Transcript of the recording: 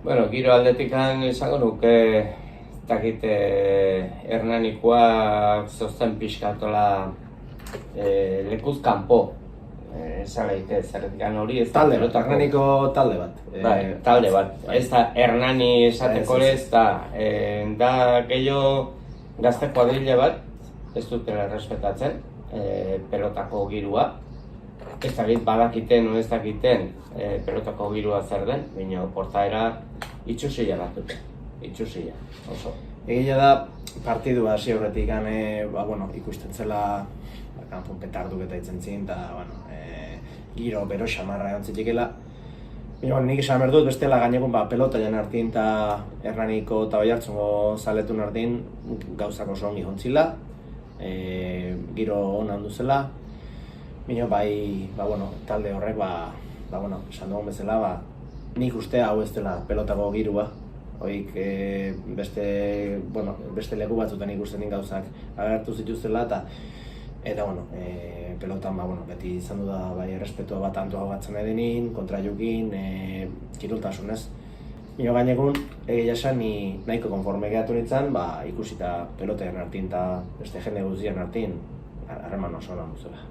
Bueno, giro aldetikan izango nuke, ez dakit Hernanikoa zozten pixkatola lekuz kanpo. Esan gaite, zerretikan hori ez da Talde bat, pelotako... Hernaniko talde bat. Bai, talde bat. Ez da Hernani esateko ez da. Da gehiago gazte kuadrilla bat, ez dutela errespetatzen, pelotako girua. Ez dakit badakiten o ez dakiten pelotako girua zer den, baina portaera itxusia bat dute. Itxusia, oso. Egia da, partidu hasi horretik ikusten zela kanpon petarduk eta itzen zin, eta giro bero xamarra egon zitekela. Nik esan behar dut, bestela gainekun pelota jan hartin eta Hernaniko eta Oiartzungo zaletun hartin gauzak oso ongi jontzila, giro hona handu zela. Talde horrek, esan dugun bezala, nik uste hau ez dela pelotako girua. Hoik beste leku batzutan ikusten din gauzak agertu zituztela eta pelotan beti izan du da errespetua bat antoa batzen edenin, kontrajukin, kiroltasunez. Gainekun, egia esan nahiko konforme gehatu nintzen, ikusita peloten hartin eta beste jende guztien hartin harreman oso lan duzela.